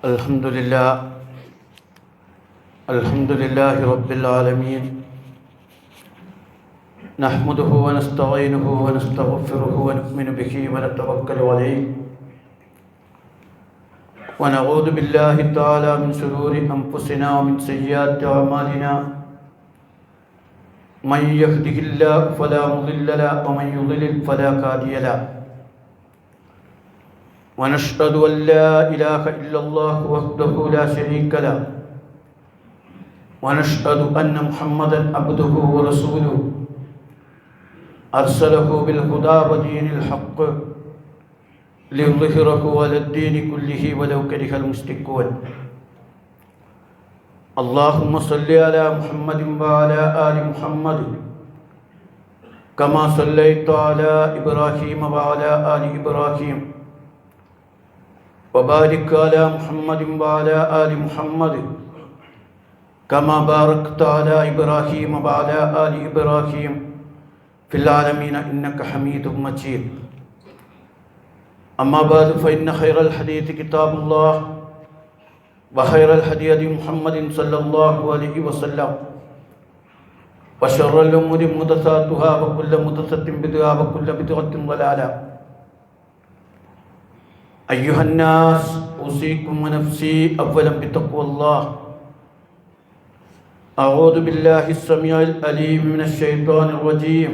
الحمد لله رب العالمين. نحمده ونستعينه ونستغفره ونؤمن به ونتوكل عليه ونعوذ بالله تعالى من شرور أنفسنا ومن سيئات أعمالنا. من يهده الله فلا مضل له ومن يضلل فلا هادي له. ونشهد أن لا إله إلا الله وحده لا شريك له ونشهد أن محمدا عبده ورسوله أرسله بالهدى ودين الحق ليظهره على الدين كله ولو كره المشركون. اللهم صل على محمد وعلى آل محمد كما صليت على إبراهيم وعلى آل إبراهيم وبارك على محمد وعلى آل محمد كما باركت على إبراهيم وعلى آل إبراهيم في العالمين إنك حميد مجيد. أما بعد فإن خير الحديث كتاب الله وخير الهدي هدي محمد صلى الله عليه وسلم وشر الأمور محدثاتها وكل محدثة بدعة وكل بدعة ضلالة. أيها الناس أوصيكم ونفسي أولا بتقوى الله. أعوذ بالله السميع العليم من الشيطان الرجيم.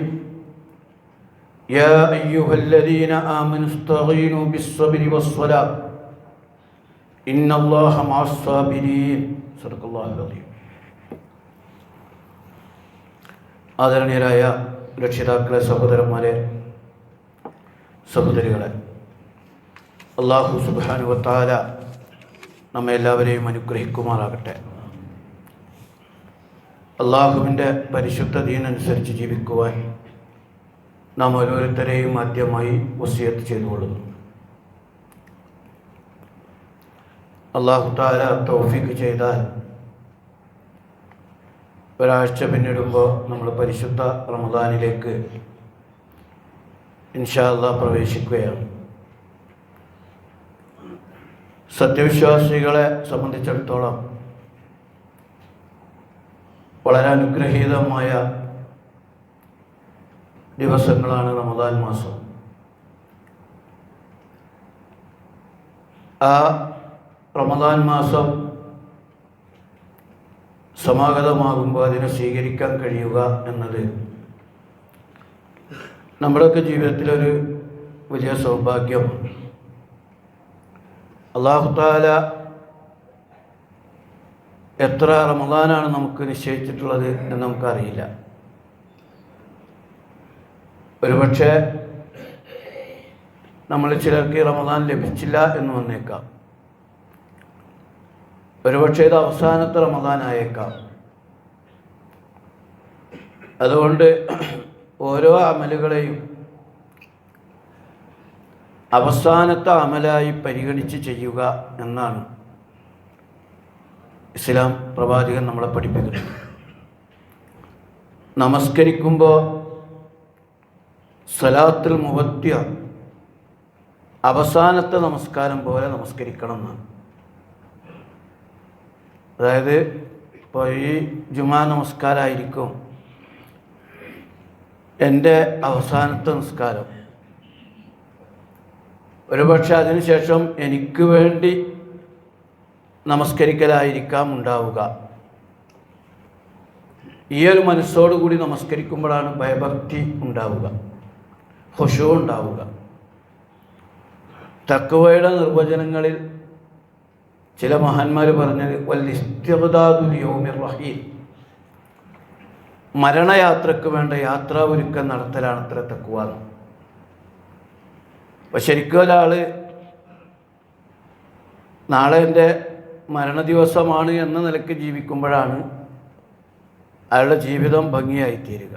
يا أيها الذين آمنوا استعينوا بالصبر والصلاة إن الله مع الصابرين. صدق الله العظيم. ആദരണീയരായ രക്ഷിതാക്കളെ, സഹോദരന്മാരെ, സഹോദരികളെ, അല്ലാഹു സുബ്ഹാനഹു വ തആല നമ്മെ എല്ലാവരെയും അനുഗ്രഹിക്കുമാറാകട്ടെ. അള്ളാഹുവിൻ്റെ പരിശുദ്ധ ദീനനുസരിച്ച് ജീവിക്കുവാൻ നാം ഓരോരുത്തരെയും ആദ്യമായി വസിയത്ത് ചെയ്തുകൊള്ളുന്നു. അല്ലാഹു തആല തൗഫീഖ് ചെയ്താൽ ഒരാഴ്ച പിന്നിടുമ്പോൾ നമ്മൾ പരിശുദ്ധ റമദാനിലേക്ക് ഇൻഷാ അല്ലാഹ് പ്രവേശിക്കുകയാണ്. സത്യവിശ്വാസികളെ സംബന്ധിച്ചിടത്തോളം വളരെ അനുഗ്രഹീതമായ ദിവസങ്ങളാണ് റമദാൻ മാസം. ആ റമദാൻ മാസം സമാഗതമാകുമ്പോൾ അതിനെ സ്വീകരിക്കാൻ കഴിയുക എന്നത് നമ്മുടെയൊക്കെ ജീവിതത്തിലൊരു വലിയ സൗഭാഗ്യമാണ്. അല്ലാഹു തആല എത്ര റമദാനാണ് നമുക്ക് നിശ്ചയിച്ചിട്ടുള്ളത് എന്ന് നമുക്കറിയില്ല. ഒരുപക്ഷെ നമ്മൾ ചിലർക്ക് ഈ റമദാൻ ലഭിച്ചില്ല എന്ന് വന്നേക്കാം. ഒരുപക്ഷെ ഇത് അവസാനത്തെ റമദാനായേക്കാം. അതുകൊണ്ട് ഓരോ അമലുകളെയും അവസാനത്തെ അമലായി പരിഗണിച്ച് ചെയ്യുക എന്നാണ് ഇസ്ലാം പ്രവാചകൻ നമ്മളെ പഠിപ്പിക്കുന്നത്. നമസ്കരിക്കുമ്പോൾ സ്വലാത്തുൽ മുവദ്ദിഅ അവസാനത്തെ നമസ്കാരം പോലെ നമസ്കരിക്കണം എന്നാണ്. അതായത് ഇപ്പോൾ ഈ ജുമാ നമസ്കാരമായിരിക്കും എൻ്റെ അവസാനത്തെ നിസ്കാരം. ഒരുപക്ഷെ അതിനുശേഷം എനിക്ക് വേണ്ടി നമസ്കരിക്കലായിരിക്കാം ഉണ്ടാവുക. ഈ ഒരു മനസ്സോടുകൂടി നമസ്കരിക്കുമ്പോഴാണ് ഭയഭക്തി ഉണ്ടാവുക, ഖുശൂ ഉണ്ടാവുക. തഖ്വയുടെ നിർവചനങ്ങളിൽ ചില മഹാന്മാർ പറഞ്ഞത് വൽ ഇസ്തിഗ്ദാദു ലിയൗമിർ റഹീൽ, മരണയാത്രക്ക് വേണ്ട യാത്രാ ഒരുക്കം നടത്തലാണ് അത്ര തഖ്വ. അപ്പോൾ ശരിക്കും ഒരാൾ നാളെ എൻ്റെ മരണദിവസമാണ് എന്ന നിലയ്ക്ക് ജീവിക്കുമ്പോഴാണ് അയാളുടെ ജീവിതം ഭംഗിയായിത്തീരുക.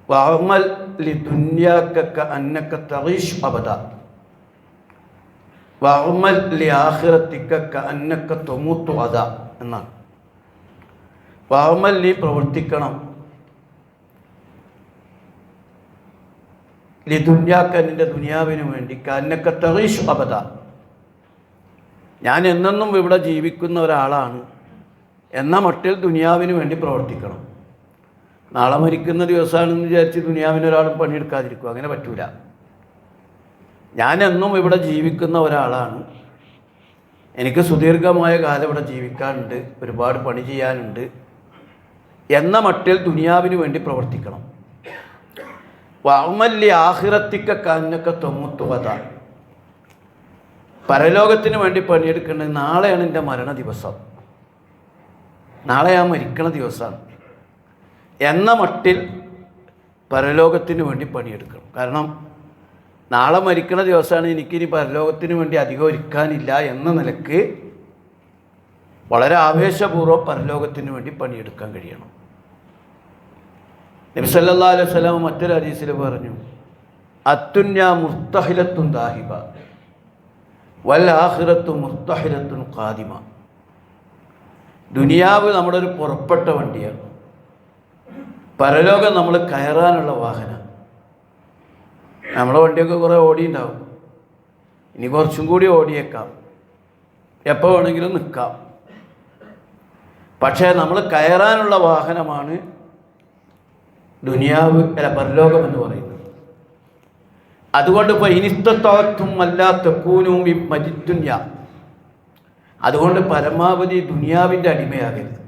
വഅമൽ ലി ദുനിയാക അന്നക തഈഷ് അബദ വഅമൽ ലി ആഖിറതിക അന്നക തമൂതു അദ എന്നാണ്. വഅമൽ ലി പ്രവർത്തിക്കണം, ലിദുന്യാക്ക, നിൻ്റെ ദുനിയാവിന് വേണ്ടി, കന്നക്ക തഈഷ് അബദ, ഞാൻ എന്നെന്നും ഇവിടെ ജീവിക്കുന്ന ഒരാളാണ് എന്ന മട്ടിൽ ദുനിയാവിന് വേണ്ടി പ്രവർത്തിക്കണം. നാളെ മരിക്കുന്ന ദിവസമാണെന്ന് വിചാരിച്ച് ദുനിയാവിനൊരാളും പണിയെടുക്കാതിരിക്കും, അങ്ങനെ പറ്റൂല. ഞാനെന്നും ഇവിടെ ജീവിക്കുന്ന ഒരാളാണ്, എനിക്ക് സുദീർഘമായ കാലം ഇവിടെ ജീവിക്കാനുണ്ട്, ഒരുപാട് പണി ചെയ്യാനുണ്ട് എന്ന മട്ടിൽ ദുനിയാവിന് വേണ്ടി പ്രവർത്തിക്കണം. വഅമല്ലി ആഖിറത്തിക കന്നക തമുത്തുവദ, പരലോകത്തിന് വേണ്ടി പണിയെടുക്കേണ്ടത് നാളെയാണ് എൻ്റെ മരണ ദിവസം, നാളെ ഞാൻ മരിക്കണ ദിവസമാണ് എന്ന മട്ടിൽ പരലോകത്തിന് വേണ്ടി പണിയെടുക്കണം. കാരണം നാളെ മരിക്കണ ദിവസമാണ്, എനിക്കിനി പരലോകത്തിന് വേണ്ടി അധികം ഒരുക്കാനില്ല എന്ന നിലക്ക് വളരെ ആവേശപൂർവ്വം പരലോകത്തിന് വേണ്ടി പണിയെടുക്കാൻ കഴിയണം. നബി സല്ലല്ലാഹു അലൈഹി വസല്ലം മറ്റൊരു ഹദീസിൽ പറഞ്ഞു, അത്തുന്യ മുർത്തഹിലത്തുൻ ദാഹിബ വൽ ആഖിറത്തു മുർത്തഹിലത്തുൻ ഖാദിമ. ദുനിയാവ് നമ്മുടെ ഒരു പുറപ്പെട്ട വണ്ടിയാണ്, പരലോകം നമ്മൾ കയറാനുള്ള വാഹനം. നമ്മുടെ വണ്ടിയൊക്കെ കുറേ ഓടിയുണ്ടാവും, ഇനി കുറച്ചും കൂടി ഓടിയേക്കാം, എപ്പോൾ വേണമെങ്കിലും നിൽക്കാം. പക്ഷേ നമ്മൾ കയറാനുള്ള വാഹനമാണ് ദുനിയാവ് പരലോകം എന്ന് പറയുന്നത്. അതുകൊണ്ട് ഇപ്പോൾ ഇനിസ്തത്വത്തും അല്ലാത്തക്കൂനും ഈ മജിത്തുന്യ, അതുകൊണ്ട് പരമാവധി ദുനിയാവിൻ്റെ അടിമയാകരുത്.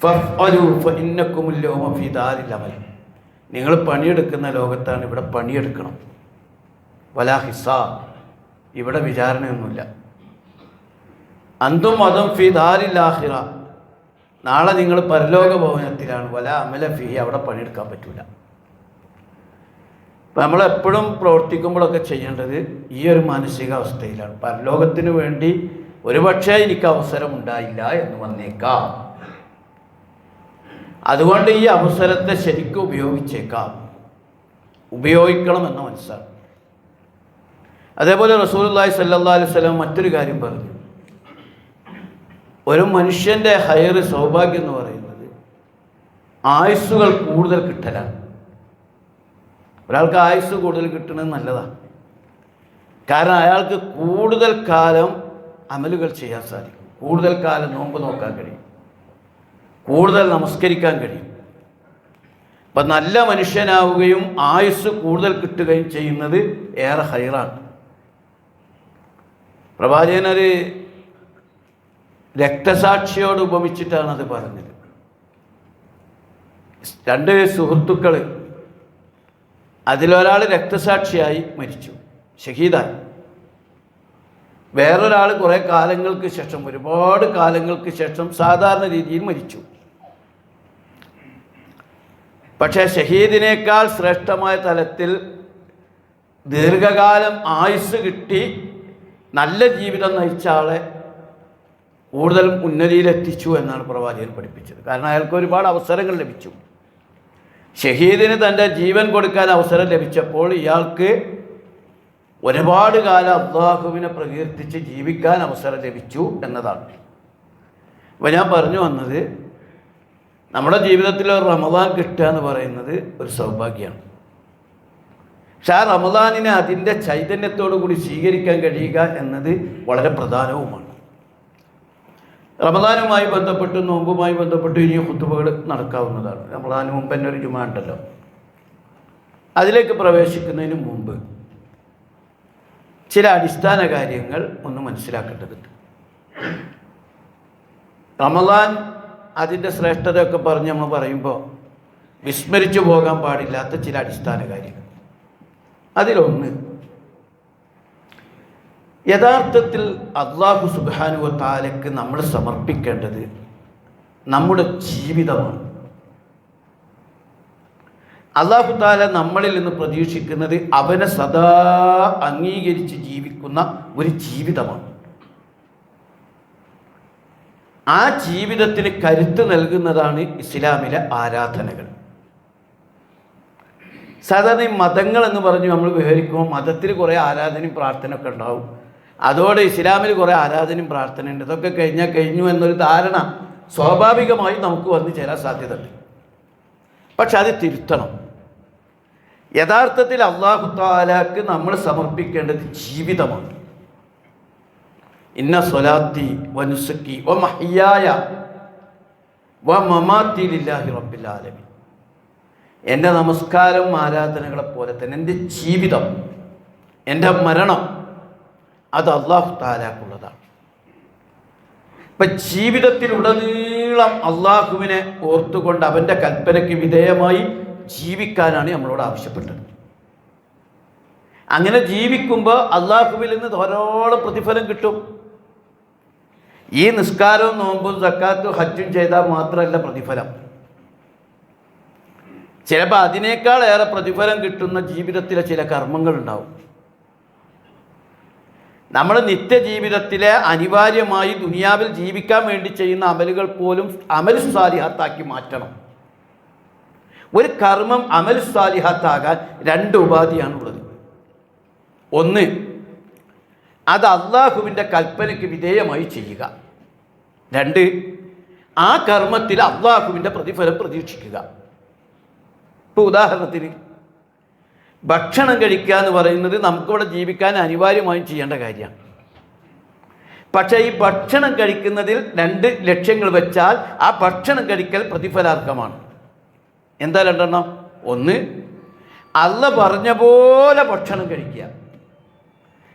ഫഅ്അലു ഫഇന്നകുമുൽ യൗമ ഫീ ദാരിൽ അമൽ, നിങ്ങൾ പണിയെടുക്കുന്ന ലോകത്താണ്, ഇവിടെ പണിയെടുക്കണം. വലാ ഹിസാബ്, ഇവിടെ വിചാരണയൊന്നുമില്ല. അന്തും അതും ഫീ ദാരിൽ ആഖിറ, നാളെ നിങ്ങൾ പരലോക ഭവനത്തിലാണ്. വലാ അമല ഫീ, അവിടെ പണിയെടുക്കാൻ പറ്റില്ല. അപ്പം നമ്മളെപ്പോഴും പ്രവർത്തിക്കുമ്പോഴൊക്കെ ചെയ്യേണ്ടത് ഈ ഒരു മാനസികാവസ്ഥയിലാണ്. പരലോകത്തിന് വേണ്ടി ഒരുപക്ഷെ എനിക്ക് അവസരം ഉണ്ടായില്ല എന്ന് വന്നേക്കാം, അതുകൊണ്ട് ഈ അവസരത്തെ ശരിക്കും ഉപയോഗിച്ചേക്കാം, ഉപയോഗിക്കണമെന്ന് മനസ്സിലാക്കും. അതേപോലെ റസൂലുള്ളാഹി സ്വല്ലല്ലാഹു അലൈഹി വസല്ലം മറ്റൊരു കാര്യം പറഞ്ഞു, ഒരു മനുഷ്യൻ്റെ ഹൈർ, സൗഭാഗ്യം എന്ന് പറയുന്നത് ആയുസ്സുകൾ കൂടുതൽ കിട്ടലാണ്. ഒരാൾക്ക് ആയുസ് കൂടുതൽ കിട്ടുന്നത് നല്ലതാണ്, കാരണം അയാൾക്ക് കൂടുതൽ കാലം അമലുകൾ ചെയ്യാൻ സാധിക്കും, കൂടുതൽ കാലം നോമ്പ് നോക്കാൻ കഴിയും, കൂടുതൽ നമസ്കരിക്കാൻ കഴിയും. അപ്പം നല്ല മനുഷ്യനാവുകയും ആയുസ് കൂടുതൽ കിട്ടുകയും ചെയ്യുന്നത് ഏറെ ഹൈറാണ്. പ്രവാചകനൊരു രക്തസാക്ഷിയോട് ഉപമിച്ചിട്ടാണ് അത് പറഞ്ഞത്. രണ്ട് സുഹൃത്തുക്കൾ, അതിലൊരാൾ രക്തസാക്ഷിയായി മരിച്ചു, ഷഹീദായി. വേറൊരാൾ കുറേ കാലങ്ങൾക്ക് ശേഷം, ഒരുപാട് കാലങ്ങൾക്ക് ശേഷം സാധാരണ രീതിയിൽ മരിച്ചു. പക്ഷേ ഷഹീദിനേക്കാൾ ശ്രേഷ്ഠമായ തലത്തിൽ ദീർഘകാലം ആയുസ് കിട്ടി നല്ല ജീവിതം നയിച്ച ആളെ കൂടുതൽ ഉന്നതിയിലെത്തിച്ചു എന്നാണ് പ്രവാചകൻ പഠിപ്പിച്ചത്. കാരണം അയാൾക്ക് ഒരുപാട് അവസരങ്ങൾ ലഭിച്ചു. ഷഹീദിന് തൻ്റെ ജീവൻ കൊടുക്കാൻ അവസരം ലഭിച്ചപ്പോൾ ഇയാൾക്ക് ഒരുപാട് കാലം അല്ലാഹുവിനെ പ്രകീർത്തിച്ച് ജീവിക്കാൻ അവസരം ലഭിച്ചു എന്നതാണ്. അപ്പോൾ ഞാൻ പറഞ്ഞു വന്നത്, നമ്മുടെ ജീവിതത്തിൽ ഒരു റമദാൻ കിട്ടുക എന്ന് പറയുന്നത് ഒരു സൗഭാഗ്യമാണ്. പക്ഷെ ആ റമദാനിനെ അതിൻ്റെ ചൈതന്യത്തോടു കൂടി സ്വീകരിക്കാൻ കഴിയുക എന്നത് വളരെ പ്രധാനവുമാണ്. റമദാനുമായി ബന്ധപ്പെട്ട്, നോമ്പുമായി ബന്ധപ്പെട്ട് ഇനിയും ഖുതുബകൾ നടക്കാവുന്നതാണ്. റമദാന് മുമ്പ് തന്നെ ഒരു ജുമാ ഉണ്ടല്ലോ. അതിലേക്ക് പ്രവേശിക്കുന്നതിന് മുമ്പ് ചില അടിസ്ഥാന കാര്യങ്ങൾ ഒന്ന് മനസ്സിലാക്കേണ്ടതുണ്ട്. റമദാൻ അതിൻ്റെ ശ്രേഷ്ഠതയൊക്കെ പറഞ്ഞ് നമ്മൾ പറയുമ്പോൾ വിസ്മരിച്ചു പോകാൻ പാടില്ലാത്ത ചില അടിസ്ഥാന കാര്യങ്ങൾ. അതിലൊന്ന്, യഥാർത്ഥത്തിൽ അല്ലാഹു സുബ്ഹാനഹു വ തആലയ്ക്ക് നമ്മൾ സമർപ്പിക്കേണ്ടത് നമ്മുടെ ജീവിതമാണ്. അല്ലാഹു തആല നമ്മളിൽ നിന്ന് പ്രതീക്ഷിക്കുന്നത് അവനെ സദാ അംഗീകരിച്ച് ജീവിക്കുന്ന ഒരു ജീവിതമാണ്. ആ ജീവിതത്തിന് കരുത്ത് നൽകുന്നതാണ് ഇസ്ലാമിലെ ആരാധനകൾ. സാധാരണ ഈ മതങ്ങൾ എന്ന് പറഞ്ഞ് നമ്മൾ വിവരിക്കുമ്പോൾ മതത്തിൽ കുറേ ആരാധനയും പ്രാർത്ഥനയൊക്കെ ഉണ്ടാവും. അതോടെ ഇസ്ലാമിൽ കുറേ ആരാധനയും പ്രാർത്ഥനയുണ്ട്, ഇതൊക്കെ കഴിഞ്ഞാൽ കഴിഞ്ഞു എന്നൊരു ധാരണ സ്വാഭാവികമായി നമുക്ക് വന്നു ചേരാൻ സാധ്യതയുണ്ട്. പക്ഷെ അത് തിരുത്തണം. യഥാർത്ഥത്തിൽ അല്ലാഹു തആലക്ക് നമ്മൾ സമർപ്പിക്കേണ്ടത് ജീവിതമാണ്. ഇന്ന സ്വലാത്തി വനുസുക്കി വ മഹ്യായ വ മമാത്തി ലില്ലാഹി റബ്ബിൽ ആലമീൻ. എൻ്റെ നമസ്കാരം ആരാധനകളെപ്പോലെ തന്നെ എൻ്റെ ജീവിതം, എൻ്റെ മരണം അത് അല്ലാഹു തആലക്കുള്ളതാണ്. ഇപ്പം ജീവിതത്തിലുടനീളം അള്ളാഹുവിനെ ഓർത്തുകൊണ്ട് അവൻ്റെ കൽപ്പനയ്ക്ക് വിധേയമായി ജീവിക്കാനാണ് നമ്മളോട് ആവശ്യപ്പെട്ടത്. അങ്ങനെ ജീവിക്കുമ്പോൾ അള്ളാഹുവിൽ നിന്ന് ധാരാളം പ്രതിഫലം കിട്ടും. ഈ നിസ്കാരവും നോമ്പും സക്കാത്തും ഹജ്ജും ചെയ്താൽ മാത്രമല്ല പ്രതിഫലം, ചിലപ്പോൾ അതിനേക്കാൾ ഏറെ പ്രതിഫലം കിട്ടുന്ന ജീവിതത്തിലെ ചില കർമ്മങ്ങളുണ്ടാവും. നമ്മൾ നിത്യജീവിതത്തിലെ അനിവാര്യമായി ദുനിയാവിൽ ജീവിക്കാൻ വേണ്ടി ചെയ്യുന്ന അമലുകൾ പോലും അമൽ സാലിഹാത്താക്കി മാറ്റണം. ഒരു കർമ്മം അമൽ സാലിഹാത്താകാൻ രണ്ട് ഉപാധിയാണുള്ളത്. ഒന്ന്, അത് അള്ളാഹുവിൻ്റെ കൽപ്പനയ്ക്ക് വിധേയമായി ചെയ്യുക. രണ്ട്, ആ കർമ്മത്തിൽ അള്ളാഹുവിൻ്റെ പ്രതിഫലം പ്രതീക്ഷിക്കുക. ഇപ്പോൾ ഉദാഹരണത്തിന് ഭക്ഷണം കഴിക്കുക എന്ന് പറയുന്നത് നമുക്കിവിടെ ജീവിക്കാൻ അനിവാര്യമായും ചെയ്യേണ്ട കാര്യമാണ്. പക്ഷേ ഈ ഭക്ഷണം കഴിക്കുന്നതിൽ രണ്ട് ലക്ഷ്യങ്ങൾ വെച്ചാൽ ആ ഭക്ഷണം കഴിക്കൽ പ്രതിഫലാർഹമാണ്. എന്താ രണ്ടെണ്ണം? ഒന്ന്, അള്ളാഹ് പറഞ്ഞ പോലെ ഭക്ഷണം കഴിക്കുക.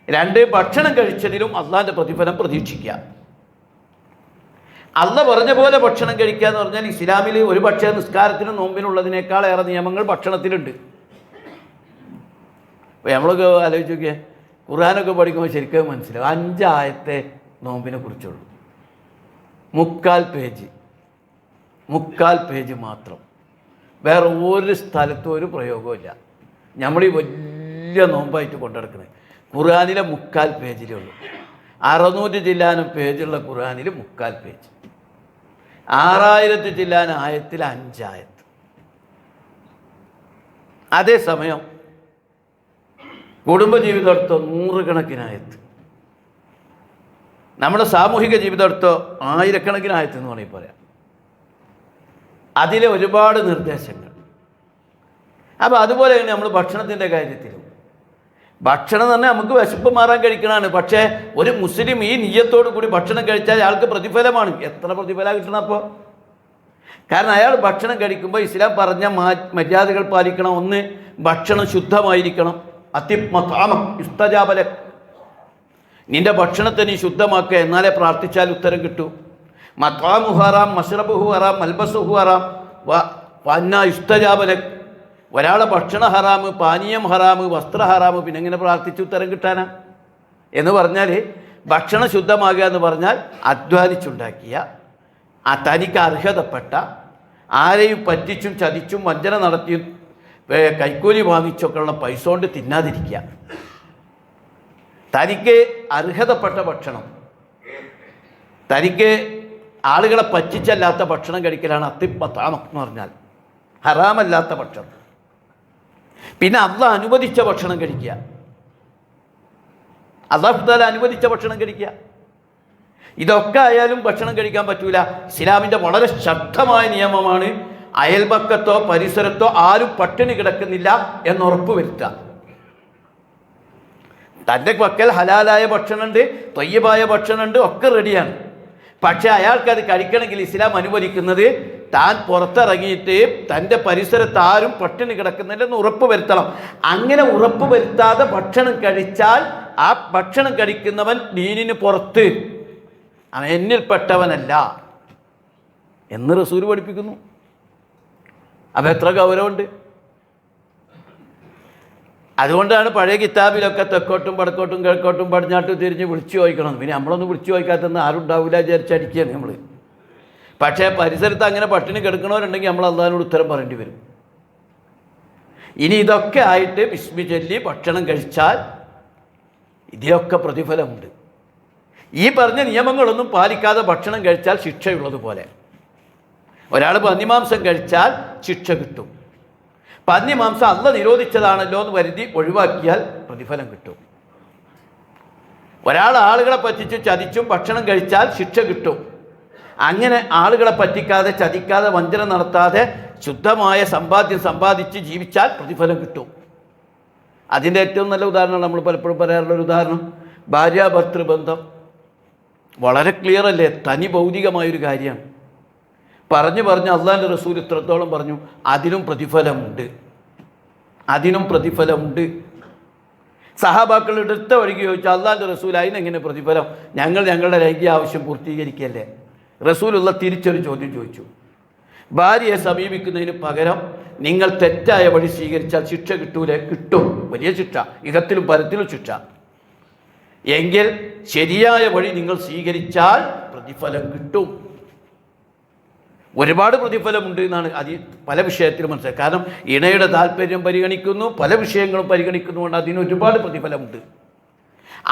രണ്ട്, ഭക്ഷണം കഴിച്ചതിലും അള്ളാഹിൻ്റെ പ്രതിഫലം പ്രതീക്ഷിക്കുക. അള്ളാഹ് പറഞ്ഞ പോലെ ഭക്ഷണം കഴിക്കുക എന്ന് പറഞ്ഞാൽ ഇസ്ലാമിൽ ഒരു പക്ഷേ നിസ്കാരത്തിനും നോമ്പിനുള്ളതിനേക്കാൾ ഏറെ നിയമങ്ങൾ ഭക്ഷണത്തിലുണ്ട്. അപ്പോൾ നമ്മളൊക്കെ ആലോചിച്ച് നോക്കിയാൽ ഖുർആനൊക്കെ പഠിക്കുമ്പോൾ ശരിക്കും മനസ്സിലാവും. 5 ആയത്തെ നോമ്പിനെ കുറിച്ചുള്ളൂ, 3/4 പേജ് മാത്രം. വേറെ ഒരു സ്ഥലത്തും ഒരു പ്രയോഗമില്ല. നമ്മൾ ഈ വലിയ നോമ്പായിട്ട് കൊണ്ടുനടക്കുന്നത് ഖുർആനിലെ 3/4 പേജിലേ ഉള്ളൂ. 600 ചില്ലാനം പേജുള്ള ഖുർആനിൽ 3/4 പേജ്, 6000 ചില്ലാനം ആയത്തിൽ 5 ആയത്ത്. അതേസമയം കുടുംബജീവിതം എടുത്തോ 100 കണക്കിനായത്ത്, നമ്മുടെ സാമൂഹിക ജീവിതം എടുത്തോ 1000 കണക്കിനായത്ത് എന്ന് വേണമെങ്കിൽ പറയാം. അതിലെ ഒരുപാട് നിർദ്ദേശങ്ങൾ. അപ്പോൾ അതുപോലെ തന്നെ നമ്മൾ ഭക്ഷണത്തിൻ്റെ കാര്യത്തിലും, ഭക്ഷണം തന്നെ നമുക്ക് വിശപ്പ് മാറാൻ കഴിക്കണമാണ്. പക്ഷേ ഒരു മുസ്ലിം ഈ നിയ്യത്തോടു കൂടി ഭക്ഷണം കഴിച്ചാൽ അയാൾക്ക് പ്രതിഫലമാണ്. എത്ര പ്രതിഫലം കിട്ടണം അപ്പോൾ? കാരണം അയാൾ ഭക്ഷണം കഴിക്കുമ്പോൾ ഇസ്ലാം പറഞ്ഞ മര്യാദകൾ പാലിക്കണം. ഒന്ന്, ഭക്ഷണം ശുദ്ധമായിരിക്കണം. ഇസ്തജാബലക്, നിന്റെ ഭക്ഷണത്തെ നീ ശുദ്ധമാക്കുക, എന്നാലേ പ്രാർത്ഥിച്ചാൽ ഉത്തരം കിട്ടൂ. മത്വാമു ഹറാം മഷ്റബുഹു ഹറാം മൽബസുഹു ഹറാം വന്ന ഇസ്തജാബലക്, ഒരാളെ ഭക്ഷണ ഹറാമ്, പാനീയം ഹറാമ്, വസ്ത്ര ഹറാമ്, പിന്നെ എങ്ങനെ പ്രാർത്ഥിച്ച് ഉത്തരം കിട്ടാനാ? എന്ന് പറഞ്ഞാൽ ഭക്ഷണം ശുദ്ധമാകുക എന്ന് പറഞ്ഞാൽ അധ്വാനിച്ചുണ്ടാക്കിയ തനിക്ക് അർഹതപ്പെട്ട, ആരെയും പറ്റിച്ചും ചതിച്ചും വഞ്ചന നടത്തിയും കൈക്കൂലി വാങ്ങിച്ചൊക്കെയുള്ള പൈസ കൊണ്ട് തിന്നാതിരിക്കുക. തനിക്ക് അർഹതപ്പെട്ട ഭക്ഷണം, തനിക്ക് ആളുകളെ പറ്റിച്ചല്ലാത്ത ഭക്ഷണം കഴിക്കലാണ് അത്തിപ്പത്താമം എന്ന് പറഞ്ഞാൽ, ഹറാമല്ലാത്ത ഭക്ഷണം. പിന്നെ അള്ളാഹ് അനുവദിച്ച ഭക്ഷണം കഴിക്കുക, അള്ളാഹു തആല അനുവദിച്ച ഭക്ഷണം കഴിക്കുക. ഇതൊക്കെ ആയാലും ഭക്ഷണം കഴിക്കാൻ പറ്റൂല. ഇസ്ലാമിൻ്റെ വളരെ ശക്തമായ നിയമമാണ് അയൽപക്കത്തോ പരിസരത്തോ ആരും പട്ടിണി കിടക്കുന്നില്ല എന്നുറപ്പ് വരുത്തുക. തൻ്റെ പക്കൽ ഹലാലായ ഭക്ഷണമുണ്ട്, ത്വയ്യിബായ ഭക്ഷണമുണ്ട്, ഒക്കെ റെഡിയാണ്. പക്ഷേ അയാൾക്കത് കഴിക്കണമെങ്കിൽ ഇസ്ലാം അനുവദിക്കുന്നത് താൻ പുറത്തിറങ്ങിയിട്ട് തൻ്റെ പരിസരത്ത് ആരും പട്ടിണി കിടക്കുന്നില്ലെന്ന് ഉറപ്പ് വരുത്തണം. അങ്ങനെ ഉറപ്പ് വരുത്താതെ ഭക്ഷണം കഴിച്ചാൽ ആ ഭക്ഷണം കഴിക്കുന്നവൻ ദീനിന് പുറത്ത്, അവൻ എന്നിൽപ്പെട്ടവനല്ല എന്ന് റസൂൽ പഠിപ്പിക്കുന്നു. അപ്പം എത്ര ഗൗരവമുണ്ട്! അതുകൊണ്ടാണ് പഴയ കിതാബിലൊക്കെ തെക്കോട്ടും വടക്കോട്ടും കിഴക്കോട്ടും പടിഞ്ഞാട്ടും തിരിഞ്ഞ് വിളിച്ചു ചോദിക്കണം. പിന്നെ നമ്മളൊന്നും വിളിച്ചു ചോദിക്കാത്തെന്ന് ആരും ഉണ്ടാവില്ല വിചാരിച്ചടിക്കുകയാണ് നമ്മൾ. പക്ഷേ പരിസരത്ത് അങ്ങനെ പട്ടിണി കിടക്കണവരുണ്ടെങ്കിൽ നമ്മൾ അള്ളാഹിനോട് ഉത്തരം പറയേണ്ടി വരും. ഇനി ഇതൊക്കെ ആയിട്ട് ബിസ്മി ചൊല്ലി ഭക്ഷണം കഴിച്ചാൽ ഇതിലൊക്കെ പ്രതിഫലമുണ്ട്. ഈ പറഞ്ഞ നിയമങ്ങളൊന്നും പാലിക്കാതെ ഭക്ഷണം കഴിച്ചാൽ ശിക്ഷയുള്ളതുപോലെ. ഒരാൾ പന്നിമാംസം കഴിച്ചാൽ ശിക്ഷ കിട്ടും. പന്നിമാംസം അള്ളാഹ് നിരോധിച്ചതാണല്ലോ എന്ന് കരുതി ഒഴിവാക്കിയാൽ പ്രതിഫലം കിട്ടും. ഒരാൾ ആളുകളെ പറ്റിച്ച് ചതിച്ചും ഭക്ഷണം കഴിച്ചാൽ ശിക്ഷ കിട്ടും. അങ്ങനെ ആളുകളെ പറ്റിക്കാതെ ചതിക്കാതെ വഞ്ചന നടത്താതെ ശുദ്ധമായ സമ്പാദ്യം സമ്പാദിച്ച് ജീവിച്ചാൽ പ്രതിഫലം കിട്ടും. അതിൻ്റെ ഏറ്റവും നല്ല ഉദാഹരണമാണ് നമ്മൾ പലപ്പോഴും പറയാറുള്ളൊരു ഉദാഹരണം, ഭാര്യാഭർത്തൃബന്ധം. വളരെ ക്ലിയർ അല്ലേ? തനി ഭൗതികമായൊരു കാര്യമാണ്. പറഞ്ഞ് അള്ളാഹിൻ്റെ റസൂൽ ഇത്രത്തോളം പറഞ്ഞു, അതിനും പ്രതിഫലമുണ്ട്, അതിനും പ്രതിഫലമുണ്ട്. സഹാബാക്കൾ എടുത്ത വഴിക്ക് ചോദിച്ചാൽ അള്ളാഹിൻ്റെ റസൂൽ അതിനെങ്ങനെ പ്രതിഫലം? ഞങ്ങളുടെ ലൈംഗിക ആവശ്യം പൂർത്തീകരിക്കല്ലേ? റസൂലുള്ള തിരിച്ചൊരു ചോദ്യം ചോദിച്ചു. ഭാര്യയെ സമീപിക്കുന്നതിന് പകരം നിങ്ങൾ തെറ്റായ വഴി സ്വീകരിച്ചാൽ ശിക്ഷ കിട്ടൂലേ? കിട്ടും, വലിയ ശിക്ഷ, ഇഹത്തിലും പരത്തിലും ശിക്ഷ. എങ്കിൽ ശരിയായ വഴി നിങ്ങൾ സ്വീകരിച്ചാൽ പ്രതിഫലം കിട്ടും. ഒരുപാട് പ്രതിഫലമുണ്ട് എന്നാണ് പല വിഷയത്തിലും മനസ്സിലാക്കുക. കാരണം ഇണയുടെ താല്പര്യം പരിഗണിക്കുന്നു, പല വിഷയങ്ങളും പരിഗണിക്കുന്നുകൊണ്ട് അതിന് ഒരുപാട് പ്രതിഫലമുണ്ട്.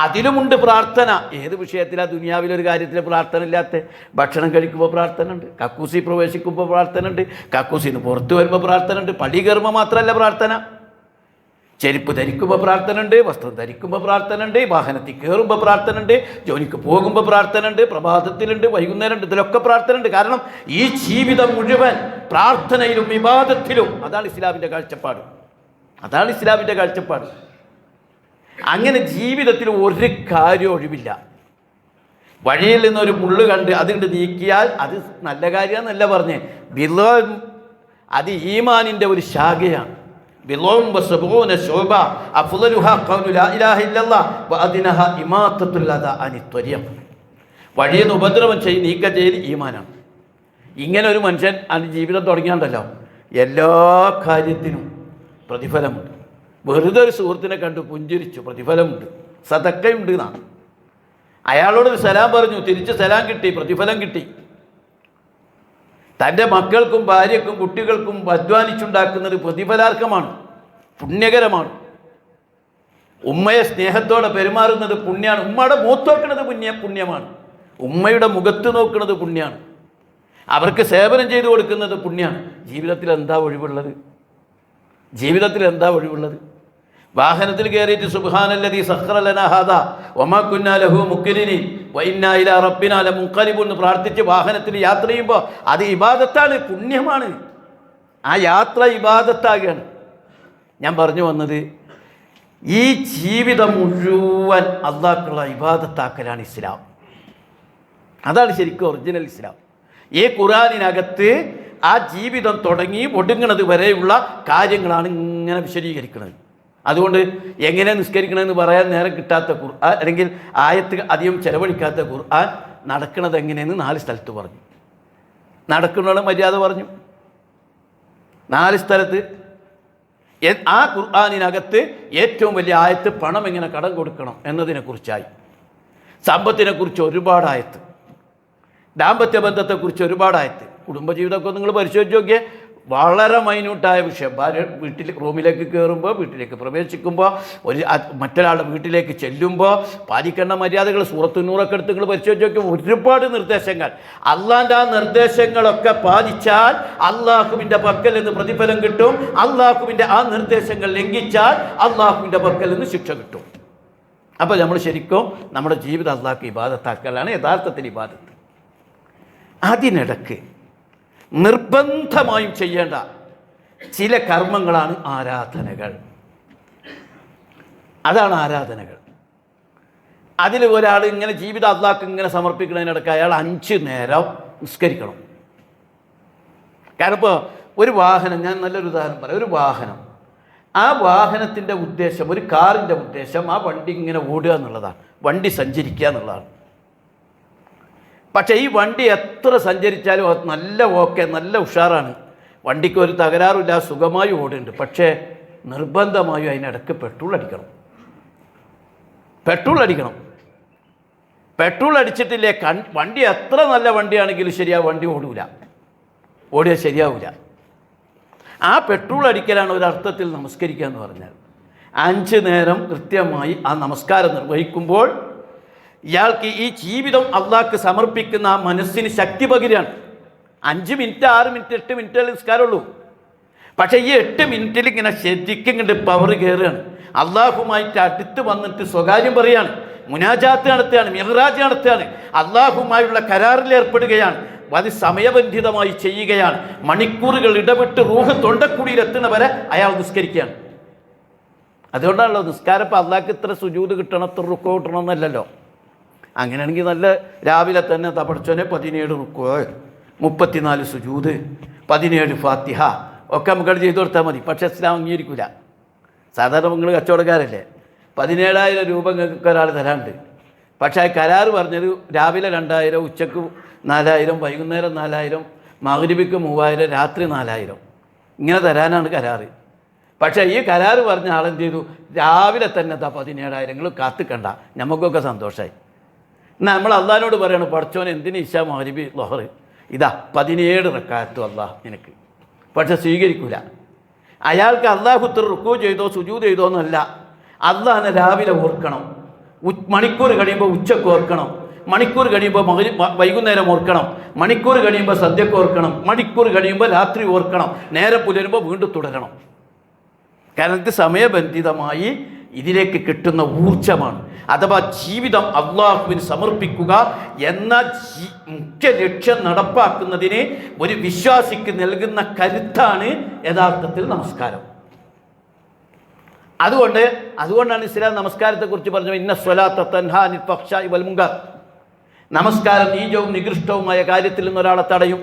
അതിലുമുണ്ട് പ്രാർത്ഥന. ഏത് വിഷയത്തിലാണ് ദുനിയാവിലൊരു കാര്യത്തിൽ പ്രാർത്ഥന ഇല്ലാത്ത? ഭക്ഷണം കഴിക്കുമ്പോൾ പ്രാർത്ഥന ഉണ്ട്, കക്കൂസി പ്രവേശിക്കുമ്പോൾ പ്രാർത്ഥന ഉണ്ട്, കക്കൂസിന്ന് പുറത്തു വരുമ്പോൾ പ്രാർത്ഥന ഉണ്ട്, പടി കയറുമ്പോൾ മാത്രമല്ല പ്രാർത്ഥന, ചെരുപ്പ് ധരിക്കുമ്പോൾ പ്രാർത്ഥന ഉണ്ട്, വസ്ത്രം ധരിക്കുമ്പോൾ പ്രാർത്ഥന ഉണ്ട്, വാഹനത്തിൽ കയറുമ്പോൾ പ്രാർത്ഥന ഉണ്ട്, ജോലിക്ക് പോകുമ്പോൾ പ്രാർത്ഥന ഉണ്ട്, പ്രഭാതത്തിലുണ്ട്, വൈകുന്നേരം ഉണ്ട്, ഇതിലൊക്കെ പ്രാർത്ഥന ഉണ്ട്. കാരണം ഈ ജീവിതം മുഴുവൻ പ്രാർത്ഥനയിലും ഇബാദത്തിലും. അതാണ് ഇസ്ലാമിൻ്റെ കാഴ്ചപ്പാട്, അതാണ് ഇസ്ലാമിൻ്റെ കാഴ്ചപ്പാട്. അങ്ങനെ ജീവിതത്തിൽ ഒരു കാര്യം ഒഴിവില്ല. വഴിയിൽ നിന്നൊരു മുള്ള് കണ്ട് അതുകൊണ്ട് നീക്കിയാൽ അത് നല്ല കാര്യമെന്നല്ല പറഞ്ഞേ. അത് ഈമാനിൻ്റെ ഒരു ശാഖയാണ്. വഴിയെന്ന് ഉപദ്രവം നീക്കം ചെയ്ത് ഈമാനാണ്. ഇങ്ങനെ ഒരു മനുഷ്യൻ അതിന് ജീവിതം തുടങ്ങിയാണ്ടല്ലോ എല്ലാ കാര്യത്തിനും പ്രതിഫലമുണ്ട്. വെറുതെ ഒരു സുഹൃത്തിനെ കണ്ടു പുഞ്ചിരിച്ചു, പ്രതിഫലമുണ്ട്. സദക്കയുണ്ട് എന്നാണ്. അയാളോടൊരു സലാം പറഞ്ഞു, തിരിച്ച് സലാം കിട്ടി, പ്രതിഫലം കിട്ടി. തൻ്റെ മക്കൾക്കും ഭാര്യക്കും കുട്ടികൾക്കും അധ്വാനിച്ചുണ്ടാക്കുന്നത് പ്രതിഫലാർഹമാണ്, പുണ്യകരമാണ്. ഉമ്മയെ സ്നേഹത്തോടെ പെരുമാറുന്നത് പുണ്യമാണ്. ഉമ്മയുടെ മുഖത്ത് നോക്കുന്നത് പുണ്യമാണ്. ഉമ്മയുടെ മുഖത്ത് നോക്കുന്നത് പുണ്യമാണ്. അവർക്ക് സേവനം ചെയ്തു കൊടുക്കുന്നത് പുണ്യമാണ്. ജീവിതത്തിൽ എന്താ ഒഴിവുള്ളത്? ജീവിതത്തിൽ എന്താ ഒഴിവുള്ളത്? വാഹനത്തിൽ കയറിയിട്ട് സുബ്ഹാനല്ലദീ സഖറ ലനാ ഹാദാ വമാ കുന്നാ ലഹു മുഖ്രിനീൻ വഇന്നാ ഇലാ റബ്ബിനാ ലമുൻഖലിബൂൻ എന്ന് പ്രാർത്ഥിച്ച് വാഹനത്തിൽ യാത്ര ചെയ്യുമ്പോൾ അത് ഇബാദത്താണ്, പുണ്യമാണ്. ആ യാത്ര ഇബാദത്താകുകയാണ്. ഞാൻ പറഞ്ഞു വന്നത്, ഈ ജീവിതം മുഴുവൻ അള്ളാഹ്ക്കുള്ള ഇബാദത്താക്കലാണ് ഇസ്ലാം. അതാണ് ശരിക്കും ഒറിജിനൽ ഇസ്ലാം. ഈ ഖുർആനിനകത്ത് ആ ജീവിതം തുടങ്ങി ഒടുങ്ങുന്നത് വരെയുള്ള കാര്യങ്ങളാണ് ഇങ്ങനെ വിശദീകരിക്കുന്നത്. അതുകൊണ്ട് എങ്ങനെ നിസ്കരിക്കണമെന്ന് പറയാൻ നേരം കിട്ടാത്ത ഖുർആൻ, അല്ലെങ്കിൽ ആയത്ത് അധികം ചെലവഴിക്കാത്ത ഖുർആൻ നടക്കുന്നത് എങ്ങനെയെന്ന് 4 സ്ഥലത്ത് പറഞ്ഞു. നടക്കുന്നവരുടെ മര്യാദ പറഞ്ഞു 4 സ്ഥലത്ത്. ആ ഖുർആനിനകത്ത് ഏറ്റവും വലിയ ആയത്ത് പണം എങ്ങനെ കടം കൊടുക്കണം എന്നതിനെക്കുറിച്ചായി. സമ്പത്തിനെക്കുറിച്ച് ഒരുപാട് ആയത്ത്, ദാമ്പത്യ ബന്ധത്തെക്കുറിച്ച് ഒരുപാട് ആയത്ത്. കുടുംബജീവിതമൊക്കെ നിങ്ങൾ പരിശോധിച്ച് നോക്കിയേ, വളരെ മൈന്യൂട്ടായ വിഷയം. ഭാര്യ റൂമിലേക്ക് കയറുമ്പോൾ, വീട്ടിലേക്ക് പ്രവേശിക്കുമ്പോൾ, മറ്റൊരാളുടെ വീട്ടിലേക്ക് ചെല്ലുമ്പോൾ പാലിക്കേണ്ട മര്യാദകൾ, സൂറത്ത് നൂറൊക്കെ എടുത്ത് നിങ്ങൾ പരിശോധിച്ച് നോക്കിയാൽ ഒരുപാട് നിർദ്ദേശങ്ങൾ. അള്ളാൻ്റെ ആ നിർദ്ദേശങ്ങളൊക്കെ പാലിച്ചാൽ അള്ളാഹുവിൻ്റെ പക്കൽ നിന്ന് പ്രതിഫലം കിട്ടും. അള്ളാഹുവിൻ്റെ ആ നിർദ്ദേശങ്ങൾ ലംഘിച്ചാൽ അള്ളാഹുവിൻ്റെ പക്കൽ നിന്ന് ശിക്ഷ കിട്ടും. അപ്പോൾ നമ്മൾ ശരിക്കും നമ്മുടെ ജീവിതം അള്ളാഹ്ക്ക് ഇബാദത്താക്കലാണ് യഥാർത്ഥത്തിൽ ഇബാദത്ത്. അതിനിടയ്ക്ക് നിർബന്ധമായും ചെയ്യേണ്ട ചില കർമ്മങ്ങളാണ് ആരാധനകൾ. അതാണ് ആരാധനകൾ. അതിൽ ഒരാൾ ഇങ്ങനെ ജീവിതം അള്ളാഹ്ക്ക് ഇങ്ങനെ സമർപ്പിക്കുന്നതിനിടയ്ക്ക് അയാൾ 5 നേരം നിസ്കരിക്കണം. കാരണം ഇപ്പോൾ ഒരു വാഹനം, ഞാൻ നല്ലൊരു ഉദാഹരണം പറയാം. ഒരു വാഹനം, ആ വാഹനത്തിൻ്റെ ഉദ്ദേശം, ഒരു കാറിൻ്റെ ഉദ്ദേശം ആ വണ്ടി ഇങ്ങനെ ഓടുക എന്നുള്ളതാണ്, വണ്ടി സഞ്ചരിക്കുക എന്നുള്ളതാണ്. പക്ഷേ ഈ വണ്ടി എത്ര സഞ്ചരിച്ചാലും അത് നല്ല ഓക്കെ, നല്ല ഉഷാറാണ്, വണ്ടിക്ക് ഒരു തകരാറില്ല, സുഖമായി ഓടുന്നുണ്ട്. പക്ഷേ നിർബന്ധമായും അതിനിടയ്ക്ക് പെട്രോൾ അടിക്കണം. പെട്രോൾ അടിച്ചിട്ടില്ലേ വണ്ടി എത്ര നല്ല വണ്ടിയാണെങ്കിലും ശരിയാ, വണ്ടി ഓടിയാൽ ശരിയാവില്ല. ആ പെട്രോൾ അടിക്കലാണ് ഒരർത്ഥത്തിൽ നമസ്കരിക്കുക എന്ന് പറഞ്ഞാൽ. 5 നേരം കൃത്യമായി ആ നമസ്കാരം നിർവഹിക്കുമ്പോൾ ഇയാൾക്ക് ഈ ജീവിതം അള്ളാഹ്ക്ക് സമർപ്പിക്കുന്ന ആ മനസ്സിന് ശക്തി പകരുകയാണ്. 5 മിനിറ്റ്, 6 മിനിറ്റ്, 8 മിനിറ്റ് നിസ്കാരമുള്ളൂ. പക്ഷേ ഈ 8 മിനിറ്റിൽ ഇങ്ങനെ ശരിക്കും ഇങ്ങോട്ട് പവർ കയറുകയാണ്. അള്ളാഹുമായിട്ട് അടുത്ത് വന്നിട്ട് സ്വകാര്യം പറയുകയാണ്, മുനാജാത്ത് നടത്തുകയാണ്, മിഹ്റാജ് നടത്തുകയാണ്, അള്ളാഹുമായുള്ള കരാറിൽ ഏർപ്പെടുകയാണ്. അത് സമയബന്ധിതമായി ചെയ്യുകയാണ്. മണിക്കൂറുകൾ ഇടപെട്ട് റൂഹ് തൊണ്ടക്കുടിയിൽ എത്തുന്നവരെ അയാൾ നിസ്കരിക്കുകയാണ്. അതുകൊണ്ടാണല്ലോ നിസ്കാരം ഇപ്പോൾ അള്ളാഹ്ക്ക് ഇത്ര സുജൂദ് കിട്ടണം, ഇത്ര റുക്കൂ കിട്ടണമെന്നല്ലല്ലോ. അങ്ങനെയാണെങ്കിൽ നല്ല രാവിലെ തന്നെ പഠിച്ചോനെ 17 റുക്കോ 34 സുജൂദ് 17 ഫാത്തിഹ ഒക്കെ നമുക്ക് ചെയ്തു കൊടുത്താൽ മതി. പക്ഷേ ഇസ്ലാം അംഗീകരിക്കില്ല. സാധാരണ നിങ്ങൾ കച്ചവടക്കാരല്ലേ, 17,000 രൂപ നിങ്ങൾക്ക് ഒരാൾ തരാണ്ട്. പക്ഷേ ആ കരാറ് പറഞ്ഞത് രാവിലെ 2,000, ഉച്ചക്ക് 4,000, വൈകുന്നേരം 4,000, മഗ്‌രിബിക്ക് 3,000, രാത്രി 4,000 ഇങ്ങനെ തരാനാണ് കരാറ്. പക്ഷേ ഈ കരാറ് പറഞ്ഞ ആളെന്ത് ചെയ്തു? രാവിലെ തന്നെ 17,000 നിങ്ങൾ കാത്തിക്കണ്ട, നമുക്കൊക്കെ സന്തോഷമായി. എന്നാൽ നമ്മൾ അള്ളാഹിനോട് പറയണം, പഠിച്ചോൻ എന്തിന് ഇശാ മഗ്‌രിബ് ളുഹർ ഇതാ 17 റക്അത്ത് അള്ളാഹ് നിനക്ക്. പക്ഷെ സ്വീകരിക്കൂല. അയാൾക്ക് അള്ളാഹുത്ര റുക്കൂ ചെയ്തോ സുജൂദ് ചെയ്തോ എന്നല്ല, അള്ളാഹിനെ രാവിലെ ഓർക്കണം, മണിക്കൂർ കഴിയുമ്പോൾ ഉച്ചക്ക് ഓർക്കണം, മണിക്കൂർ കഴിയുമ്പോൾ വൈകുന്നേരം ഓർക്കണം, മണിക്കൂർ കഴിയുമ്പോൾ സന്ധ്യക്ക് ഓർക്കണം, മണിക്കൂർ കഴിയുമ്പോൾ രാത്രി ഓർക്കണം, നേരം പുലരുമ്പോൾ വീണ്ടും തുടരണം. കാരണം ഇത് സമയബന്ധിതമായി ഇതിലേക്ക് കിട്ടുന്ന ഊർജമാണ്. അഥവാ ജീവിതം അള്ളാഹുവിന് സമർപ്പിക്കുക എന്ന മുഖ്യ ലക്ഷ്യം നടപ്പാക്കുന്നതിന് ഒരു വിശ്വാസിക്ക് നൽകുന്ന കരുത്താണ് യഥാർത്ഥത്തിൽ നമസ്കാരം. അതുകൊണ്ടാണ് ഇസ്ലാം നമസ്കാരത്തെക്കുറിച്ച് പറഞ്ഞത്, ഇന്ന സ്വലാത്ത തൻഹാ അനിൽ ഫഹ്ശാഇ വൽ മുൻകർ. നമസ്കാരം നീചവും നികൃഷ്ടവുമായ കാര്യത്തിൽ നിന്ന് ഒരാളെ തടയും.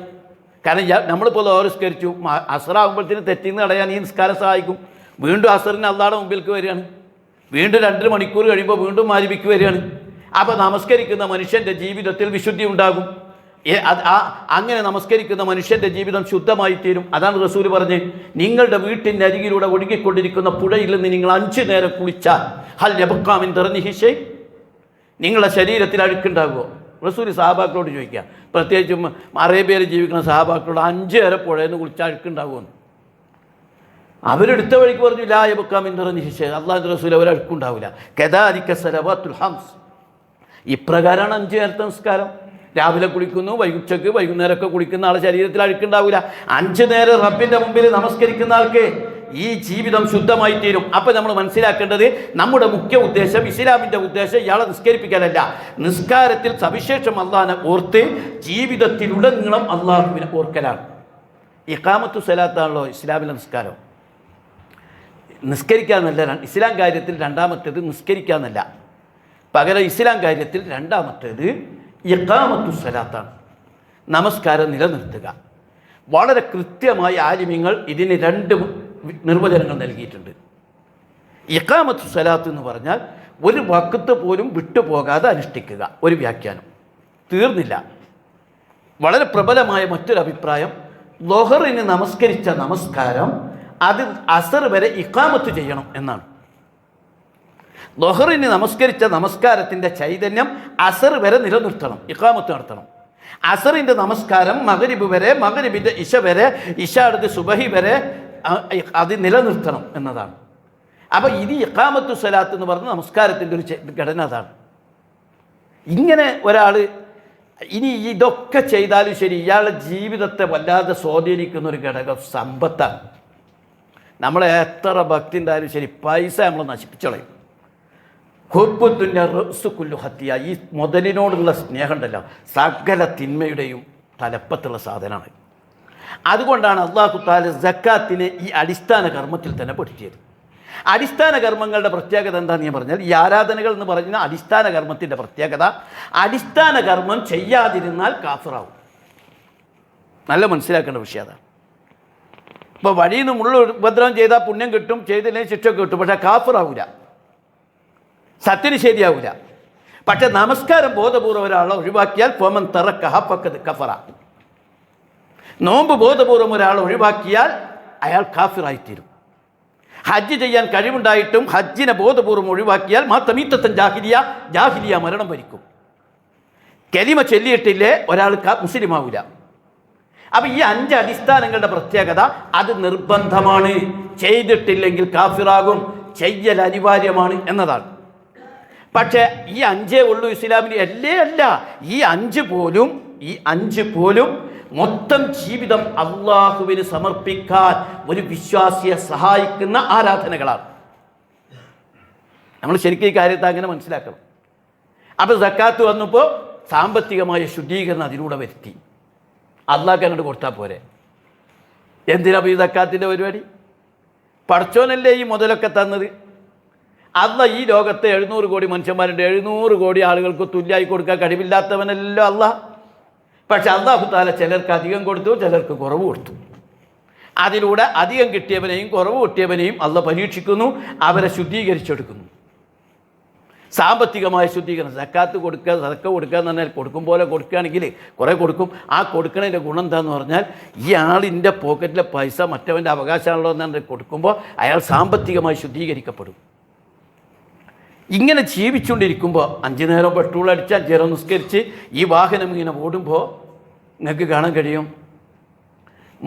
കാരണം നമ്മളിപ്പോൾ ഓരസ്കരിച്ചു, അസറാകുമ്പോഴത്തേന് തെറ്റിന്ന് തടയാൻ ഈ നിസ്കാരം സഹായിക്കും. വീണ്ടും അസറിന് അള്ളാഹുടെ മുമ്പിലേക്ക് വരികയാണ്, വീണ്ടും 2 മണിക്കൂർ കഴിയുമ്പോൾ വീണ്ടും മഗ്‌രിബിക്ക് വരികയാണ്. അപ്പോൾ നമസ്കരിക്കുന്ന മനുഷ്യൻ്റെ ജീവിതത്തിൽ വിശുദ്ധി ഉണ്ടാകും. അങ്ങനെ നമസ്കരിക്കുന്ന മനുഷ്യൻ്റെ ജീവിതം ശുദ്ധമായി തീരും. അതാണ് റസൂൽ പറഞ്ഞ്, നിങ്ങളുടെ വീട്ടിൻ്റെ അരികിലൂടെ ഒഴുകിക്കൊണ്ടിരിക്കുന്ന പുഴയിൽ നിന്ന് നിങ്ങൾ 5 നേരം കുളിച്ചാൽ ഹൽ യബ്ഖാ മിൻ ദർനിഹി ഷൈ, നിങ്ങളുടെ ശരീരത്തിൽ അഴുക്കുണ്ടാകുമോ? റസൂൽ സഹാബാക്കളോട് ചോദിക്കുക, പ്രത്യേകിച്ചും അറേബ്യയിൽ ജീവിക്കുന്ന സഹാബാക്കളോട് 5 നേരം പുഴയിൽ നിന്ന് കുളിച്ചാൽ അഴുക്കുണ്ടാകുമെന്ന്. അവരെടുത്ത വഴിക്ക് പറഞ്ഞു, ലാ യബ്ഖാ മിൻ ദർനിഹി ഷൈ, അല്ലാഹുവിൻ്റെ റസൂൽ അവരഴുക്കുണ്ടാവില്ല. കദാലിക സലവാത്തുൽ ഹംസ്, ഇപ്രകാരമാണ് 5 നേരത്തെ നമസ്കാരം. രാവിലെ കുളിക്കുന്നു, ഉച്ചക്ക് വൈകുന്നേരമൊക്കെ കുളിക്കുന്ന ആളെ ശരീരത്തിൽ അഴുക്കുണ്ടാവില്ല. 5 നേരം റബ്ബിൻ്റെ മുമ്പിൽ നമസ്കരിക്കുന്ന ആൾക്ക് ഈ ജീവിതം ശുദ്ധമായി തീരും. അപ്പം നമ്മൾ മനസ്സിലാക്കേണ്ടത്, നമ്മുടെ മുഖ്യ ഉദ്ദേശം, ഇസ്ലാമിൻ്റെ ഉദ്ദേശം ഇയാളെ നിസ്കരിപ്പിക്കാനല്ല, നിസ്കാരത്തിൽ സവിശേഷം അള്ളാഹിനെ ഓർത്ത് ജീവിതത്തിലുടനീളം അള്ളാഹുവിനെ ഓർക്കലാണ്. ഇഖാമത്തു സ്വലാത്താണല്ലോ ഇസ്ലാമിലെ നിസ്കാരം. നിസ്കരിക്കാമെന്നല്ല ഇസ്ലാം കാര്യത്തിൽ രണ്ടാമത്തേത്, നിസ്കരിക്കാമെന്നല്ല. പകരം ഇസ്ലാം കാര്യത്തിൽ രണ്ടാമത്തേത് ഇഖാമത്തു സ്വലാത്താണ്, നമസ്കാരം നിലനിർത്തുക. വളരെ കൃത്യമായി ആലിമീങ്ങൾ ഇതിന് 2 നിർവചനങ്ങൾ നൽകിയിട്ടുണ്ട്. ഇഖാമത്തു സ്വലാത്ത് എന്ന് പറഞ്ഞാൽ ഒരു വഖ്ത് പോലും വിട്ടുപോകാതെ അനുഷ്ഠിക്കുക, ഒരു വ്യാഖ്യാനം. തീർന്നില്ല. വളരെ പ്രബലമായ മറ്റൊരു അഭിപ്രായം, ളുഹറിന് നമസ്കരിച്ച നമസ്കാരം അത് അസർ വരെ ഇഖാമത്ത് ചെയ്യണം എന്നാണ്. ളുഹറിന് നമസ്കരിച്ച നമസ്കാരത്തിൻ്റെ ചൈതന്യം അസർ വരെ നിലനിർത്തണം, ഇഖാമത്ത് നടത്തണം. അസറിൻ്റെ നമസ്കാരം മഗ്‌രിബ് വരെ, മഗ്‌രിബിൻ്റെ ഇശ വരെ, ഇശ അടുത്ത് സുബഹി വരെ അത് നിലനിർത്തണം എന്നതാണ്. അപ്പോൾ ഇത് ഇഖാമത്തു സ്വലാത്ത് എന്ന് പറഞ്ഞ നമസ്കാരത്തിൻ്റെ ഒരു ഘടന അതാണ്. ഇങ്ങനെ ഒരാൾ ഇനി ഇതൊക്കെ ചെയ്താലും ശരി, ഇയാളുടെ ജീവിതത്തെ വല്ലാതെ സ്വാധീനിക്കുന്ന ഒരു ഘടകം സമ്പത്താണ്. നമ്മളെ എത്ര ഭക്തി ഉണ്ടായാലും ശരി, പൈസ നമ്മൾ നശിപ്പിച്ചോളയും. ഹുബ്ബുദ്ദുന്യ റഅ്സു കുല്ലു ഹത്തിയ, ഈ മുതലിനോടുള്ള സ്നേഹം ഉണ്ടല്ലോ, സകല തിന്മയുടെയും തലപ്പത്തുള്ള സാധനമാണ്. അതുകൊണ്ടാണ് അല്ലാഹു തആല സക്കാത്തിനെ ഈ അടിസ്ഥാന കർമ്മത്തിൽ തന്നെ പെടുത്തിയത്. അടിസ്ഥാന കർമ്മങ്ങളുടെ പ്രത്യേകത എന്താണെന്ന് ഞാൻ പറഞ്ഞാൽ, ഈ ആരാധനകൾ എന്ന് പറയുന്ന അടിസ്ഥാന കർമ്മത്തിൻ്റെ പ്രത്യേകത, അടിസ്ഥാന കർമ്മം ചെയ്യാതിരുന്നാൽ കാഫിറാവും. നല്ല മനസ്സിലാക്കേണ്ട വിഷയം അതാണ്. ഇപ്പോൾ വഴിയിൽ നിന്ന് മുള്ള ഉപദ്രവം ചെയ്താൽ പുണ്യം കിട്ടും, ചെയ്തില്ലെങ്കിൽ ശിക്ഷ കിട്ടും, പക്ഷേ കാഫിറാവില്ല, സത്യന് ശരിയാവില്ല. പക്ഷെ നമസ്കാരം ബോധപൂർവ്വം ഒരാളെ ഒഴിവാക്കിയാൽ ഫമൻ തറക്കഹ ഫഖദ് കഫറ, നോമ്പ് ബോധപൂർവ്വം ഒരാളെ ഒഴിവാക്കിയാൽ അയാൾ കാഫിറായിത്തീരും. ഹജ്ജ് ചെയ്യാൻ കഴിവുണ്ടായിട്ടും ഹജ്ജിനെ ബോധപൂർവ്വം ഒഴിവാക്കിയാൽ മാത്തമീത്തൻ ജാഹിലിയ മരണം വരിക്കും. കലിമ ചൊല്ലിയിട്ടില്ലേ ഒരാൾ മുസ്ലിമാവില്ല. അപ്പം ഈ 5 അടിസ്ഥാനങ്ങളുടെ പ്രത്യേകത, അത് നിർബന്ധമാണ്, ചെയ്തിട്ടില്ലെങ്കിൽ കാഫിറാകും, ചെയ്യൽ അനിവാര്യമാണ് എന്നതാണ്. പക്ഷേ ഈ 5 ഉള്ളൂ ഇസ്ലാമിന്, അല്ല. ഈ 5 പോലും മൊത്തം ജീവിതം അള്ളാഹുവിന് സമർപ്പിക്കാൻ ഒരു വിശ്വാസിയെ സഹായിക്കുന്ന ആരാധനകളാണ്. നമ്മൾ ശരിക്കും ഈ കാര്യത്തെ അങ്ങനെ മനസ്സിലാക്കണം. അപ്പോൾ സക്കാത്ത് വന്നപ്പോൾ സാമ്പത്തികമായ ശുദ്ധീകരണം അതിലൂടെ വരുത്തി. അള്ളാഹ് അങ്ങോട്ട് കൊടുത്താൽ പോരെ. എന്തിനാ ഈ സക്കാത്തിൻ്റെ പരിപാടി? പടച്ചോനല്ലേ ഈ മുതലൊക്കെ തന്നത്. അല്ല ഈ ലോകത്തെ 700 കോടി മനുഷ്യന്മാരുണ്ട്, 700 കോടി ആളുകൾക്ക് തുല്യമായി കൊടുക്കാൻ കഴിവില്ലാത്തവനല്ലോ അല്ല. പക്ഷെ അല്ലാഹു തആല ചിലർക്ക് അധികം കൊടുത്തു, ചിലർക്ക് കുറവ് കൊടുത്തു. അതിലൂടെ അധികം കിട്ടിയവനെയും കുറവ് കിട്ടിയവനെയും അല്ല പരീക്ഷിക്കുന്നു, അവരെ ശുദ്ധീകരിച്ചെടുക്കുന്നു. സാമ്പത്തികമായ ശുദ്ധീകരണം, സക്കാത്ത് കൊടുക്കുക, സദക്ക കൊടുക്കുക എന്ന് പറഞ്ഞാൽ കൊടുക്കും പോലെ കൊടുക്കുകയാണെങ്കിൽ കുറേ കൊടുക്കും. ആ കൊടുക്കണതിൻ്റെ ഗുണം എന്താണെന്ന് പറഞ്ഞാൽ ഈ ആളിൻ്റെ പോക്കറ്റിലെ പൈസ മറ്റവൻ്റെ അവകാശമാണല്ലോ എന്ന് കൊടുക്കുമ്പോൾ അയാൾ സാമ്പത്തികമായി ശുദ്ധീകരിക്കപ്പെടും. ഇങ്ങനെ ജീവിച്ചുകൊണ്ടിരിക്കുമ്പോൾ 5 നേരം പെട്രോൾ അടിച്ച് 5 നേരം നിസ്കരിച്ച് ഈ വാഹനം ഇങ്ങനെ ഓടുമ്പോൾ നിങ്ങൾക്ക് കാണാൻ കഴിയും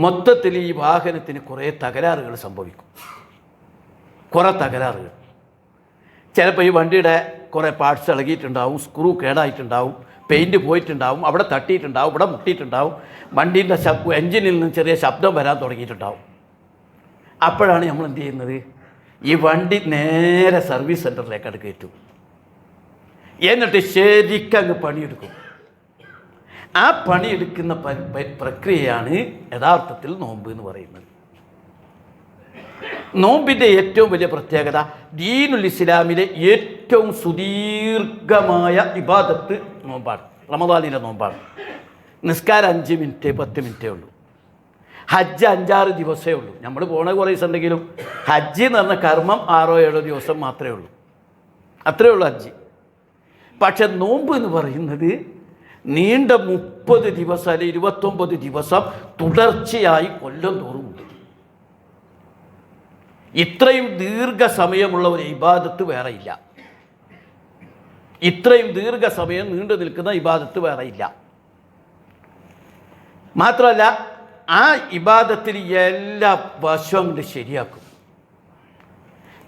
മൊത്തത്തിൽ ഈ വാഹനത്തിന് കുറേ തകരാറുകൾ സംഭവിക്കും. കുറേ തകരാറുകൾ, ചിലപ്പോൾ ഈ വണ്ടിയുടെ കുറേ പാർട്സ് ഇളകിയിട്ടുണ്ടാവും, സ്ക്രൂ കേടായിട്ടുണ്ടാവും, പെയിൻറ്റ് പോയിട്ടുണ്ടാവും, അവിടെ തട്ടിയിട്ടുണ്ടാവും, ഇവിടെ മുട്ടിയിട്ടുണ്ടാവും, വണ്ടീൻ്റെ എൻജിനിൽ നിന്ന് ചെറിയ ശബ്ദം വരാൻ തുടങ്ങിയിട്ടുണ്ടാവും. അപ്പോഴാണ് നമ്മൾ എന്ത് ചെയ്യുന്നത്, ഈ വണ്ടി നേരെ സർവീസ് സെൻറ്ററിലേക്ക് കയറ്റും. എന്നിട്ട് ശരിക്കങ്ങ് പണിയെടുക്കും. ആ പണിയെടുക്കുന്ന പ്രക്രിയയാണ് യഥാർത്ഥത്തിൽ നോമ്പ് എന്ന് പറയുന്നത്. നോമ്പിൻ്റെ ഏറ്റവും വലിയ പ്രത്യേകത ദീനുൽ ഇസ്ലാമിലെ ഏറ്റവും സുദീർഘമായ ഇബാദത്ത് നോമ്പാണ്, റമദാനിലെ നോമ്പാണ്. നിസ്കാരം 5 മിനിറ്റ് 10 മിനിറ്റേ ഉള്ളൂ. ഹജ്ജ് 5-6 ദിവസമേ ഉള്ളൂ. നമ്മൾ പോണ കുറേ ദിവസം ഉണ്ടെങ്കിലും ഹജ്ജ് എന്ന് പറഞ്ഞ കർമ്മം 6-7 ദിവസം മാത്രമേ ഉള്ളൂ, അത്രയേ ഉള്ളൂ ഹജ്ജ്. പക്ഷെ നോമ്പ് എന്ന് പറയുന്നത് നീണ്ട 30 ദിവസം അല്ലെങ്കിൽ 29 ദിവസം തുടർച്ചയായി കൊല്ലം തോറുമുണ്ട്. ഇത്രയും ദീർഘസമയമുള്ള ഒരു ഇബാദത്ത് വേറെ ഇല്ല. ഇത്രയും ദീർഘസമയം നീണ്ടു നിൽക്കുന്ന ഇബാദത്ത് വേറെ ഇല്ല. മാത്രമല്ല ആ ഇബാദത്തിൽ എല്ലാ വശവും അങ്ങോട്ട് ശരിയാക്കും.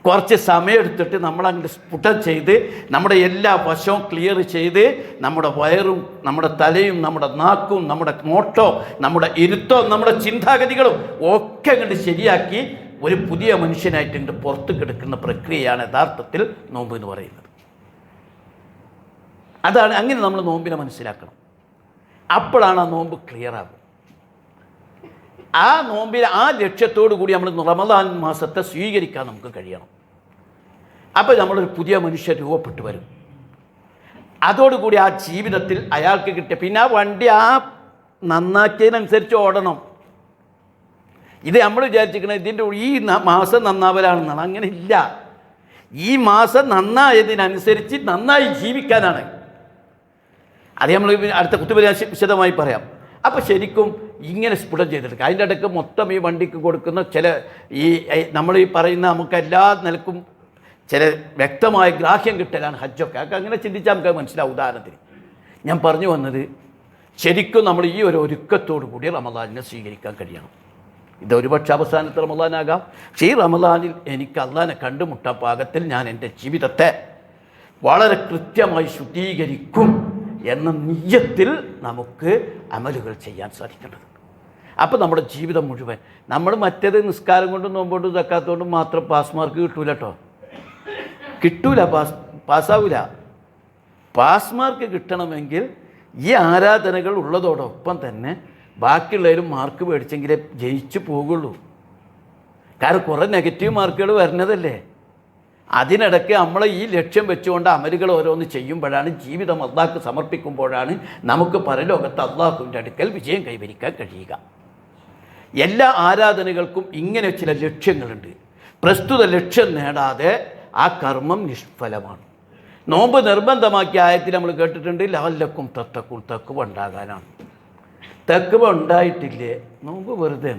കുറച്ച് സമയമെടുത്തിട്ട് നമ്മളങ്ങോട്ട് സ്ഫുടം ചെയ്ത് നമ്മുടെ എല്ലാ വശവും ക്ലിയർ ചെയ്ത് നമ്മുടെ വയറും നമ്മുടെ തലയും നമ്മുടെ നാക്കും നമ്മുടെ നോട്ടവും നമ്മുടെ ഇരുത്തവും നമ്മുടെ ചിന്താഗതികളും ഒക്കെ അങ്ങോട്ട് ശരിയാക്കി ഒരു പുതിയ മനുഷ്യനായിട്ട് ഇങ്ങോട്ട് പുറത്ത് കിടക്കുന്ന പ്രക്രിയയാണ് യഥാർത്ഥത്തിൽ നോമ്പ് എന്ന് പറയുന്നത്. അതാണ്, അങ്ങനെ നമ്മൾ നോമ്പിനെ മനസ്സിലാക്കണം. അപ്പോഴാണ് ആ നോമ്പ് ക്ലിയർ ആകും. ആ നോമ്പിൽ ആ ലക്ഷ്യത്തോടു കൂടി നമ്മൾ റമദാൻ മാസത്തെ സ്വീകരിക്കാൻ നമുക്ക് കഴിയണം. അപ്പോൾ നമ്മളൊരു പുതിയ മനുഷ്യൻ രൂപപ്പെട്ടു വരും. അതോടുകൂടി ആ ജീവിതത്തിൽ അയാൾക്ക് കിട്ടിയ പിന്നെ ആ വണ്ടി ആ നന്നാക്കിയതിനനുസരിച്ച് ഓടണം. ഇത് നമ്മൾ വിചാരിച്ചിരിക്കുന്നത് ഇതിൻ്റെ ഈ മാസം നന്നാവലാണെന്നാണ്. അങ്ങനെ ഇല്ല. ഈ മാസം നന്നായതിനനുസരിച്ച് നന്നായി ജീവിക്കാനാണ്. അത് നമ്മൾ അടുത്ത കുത്തുബിൽ വിശദമായി പറയാം. അപ്പോൾ ശരിക്കും ഇങ്ങനെ സ്ഫുടം ചെയ്തെടുക്കുക. അതിൻ്റെ ഇടയ്ക്ക് മൊത്തം ഈ വണ്ടിക്ക് കൊടുക്കുന്ന ചില ഈ നമ്മൾ ഈ പറയുന്ന നമുക്ക് എല്ലാ നിലക്കും ചില വ്യക്തമായ ഗ്രാഹ്യം കിട്ടലാണ് ഹജ്ജൊക്കെ. അതൊക്കെ അങ്ങനെ ചിന്തിച്ചാൽ നമുക്ക് മനസ്സിലാവും. ഉദാഹരണത്തിന് ഞാൻ പറഞ്ഞു വന്നത്, ശരിക്കും നമ്മൾ ഈ ഒരു ഒരുക്കത്തോടു കൂടി റമദാനിനെ സ്വീകരിക്കാൻ കഴിയണം. ഇത് ഒരുപക്ഷെ അവസാനത്തെ റമദാനാകാം. പക്ഷേ ഈ റമദാനിൽ എനിക്ക് അള്ളാഹിനെ കണ്ടുമുട്ടാൻ പാകത്തിൽ ഞാൻ എൻ്റെ ജീവിതത്തെ വളരെ കൃത്യമായി ശുദ്ധീകരിക്കും എന്ന നിയ്യത്തിൽ നമുക്ക് അമലുകൾ ചെയ്യാൻ സാധിക്കേണ്ടത്. അപ്പോൾ നമ്മുടെ ജീവിതം മുഴുവൻ നമ്മൾ മറ്റേത് നിസ്കാരം കൊണ്ടും നോമ്പോണ്ടും സക്കാത്തോണ്ടും മാത്രം പാസ് മാർക്ക് കിട്ടൂല കേട്ടോ. കിട്ടൂല, പാസ്സാവില്ല. പാസ് മാർക്ക് കിട്ടണമെങ്കിൽ ഈ ആരാധനകൾ ഉള്ളതോടൊപ്പം തന്നെ ബാക്കിയുള്ളവരും മാർക്ക് മേടിച്ചെങ്കിലേ ജയിച്ചു പോകുള്ളൂ. കാരണം കുറേ നെഗറ്റീവ് മാർക്കുകൾ വരുന്നതല്ലേ. അതിനിടയ്ക്ക് നമ്മൾ ഈ ലക്ഷ്യം വെച്ചുകൊണ്ട് അമലുകൾ ഓരോന്ന് ചെയ്യുമ്പോഴാണ്, ജീവിതം അള്ളാഹ്ക്ക് സമർപ്പിക്കുമ്പോഴാണ് നമുക്ക് പരലോകത്ത് അള്ളാഹുവിൻ്റെ അടുക്കൽ വിജയം കൈവരിക്കാൻ കഴിയുക. എല്ലാ ആരാധനകൾക്കും ഇങ്ങനെ ചില ലക്ഷ്യങ്ങളുണ്ട്. പ്രസ്തുത ലക്ഷ്യം നേടാതെ ആ കർമ്മം നിഷ്ഫലമാണ്. നോമ്പ് നിർബന്ധമാക്കിയ ആയത്തിൽ നമ്മൾ കേട്ടിട്ടുണ്ട്, ലഅല്ലക്കും തത്തഖൂൻ, തഖ്വ ഉണ്ടാകാനാണ്. തഖ്വ ഉണ്ടായിട്ടില്ലേ നോമ്പ് വെറുതെ.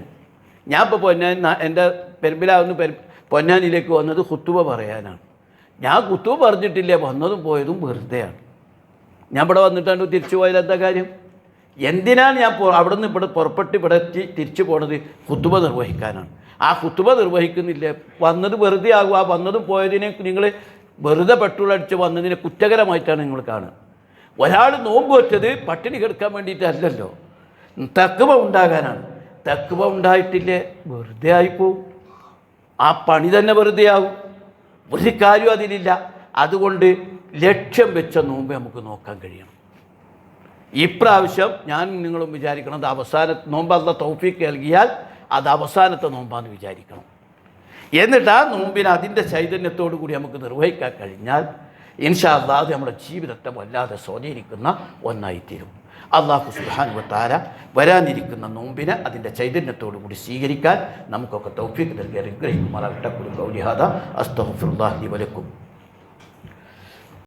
ഞാൻ ഇപ്പോൾ എൻ്റെ പെരുമ്പിലാവുന്ന പൊന്നാനിയിലേക്ക് വന്നത് ഖുതുബ പറയാനാണ്. ഞാൻ ഖുതുബ പറഞ്ഞിട്ടില്ലേ, വന്നതും പോയതും വെറുതെയാണ്. ഞാൻ ഇവിടെ വന്നിട്ടാണ് തിരിച്ചു പോയത്. എന്താ കാര്യം? എന്തിനാണ് ഞാൻ അവിടെ നിന്ന് ഇവിടെ പുറപ്പെട്ട് ഇവിടെ തിരിച്ചു പോണത്? ഖുതുബ നിർവഹിക്കാനാണ്. ആ ഖുതുബ നിർവഹിക്കുന്നില്ലേ, വന്നത് വെറുതെ ആകും. ആ വന്നതും പോയതിനെ നിങ്ങൾ വെറുതെ പെട്രോൾ അടിച്ച് വന്നതിനെ കുറ്റകരമായിട്ടാണ് നിങ്ങൾ കാണുക. ഒരാൾ നോമ്പ് വെച്ചത് പട്ടിണി കിടക്കാൻ വേണ്ടിയിട്ടല്ലല്ലോ, തഖ്വ ഉണ്ടാകാനാണ്. തഖ്വ ഉണ്ടായിട്ടില്ലേ വെറുതെ ആയിപ്പോവും. ആ പണി തന്നെ വെറുതെ ആകും. ഒരു കാര്യം അതിലില്ല. അതുകൊണ്ട് ലക്ഷ്യം വെച്ച നോമ്പ് നമുക്ക് നോക്കാൻ കഴിയണം. ഇപ്രാവശ്യം ഞാൻ നിങ്ങളും വിചാരിക്കണം അത് അവസാന നോമ്പ്. അല്ലാഹ് തൗഫീഖ് നൽകിയാൽ അത് അവസാനത്തെ നോമ്പാന്ന് വിചാരിക്കണം. എന്നിട്ട് ആ നോമ്പിനെ അതിൻ്റെ ചൈതന്യത്തോടു കൂടി നമുക്ക് നിർവഹിക്കാൻ കഴിഞ്ഞാൽ ഇൻഷാ അല്ലാഹ് അത് നമ്മുടെ ജീവിതത്തെ വല്ലാതെ സ്വാധീനിക്കുന്ന ഒന്നായിത്തീരും. അല്ലാഹു സുബ്ഹാനഹു വ തആല വരാനിരിക്കുന്ന നോമ്പിനെ അതിൻ്റെ ചൈതന്യത്തോടു കൂടി സ്വീകരിക്കാൻ നമുക്കൊക്കെ തൗഫീഖ് നൽകി അനുഗ്രഹിക്കുമാറാകട്ടെ. ഖൗലി ഹാദാ അസ്തഗ്ഫിറുല്ലാഹി ലി വലക്കും.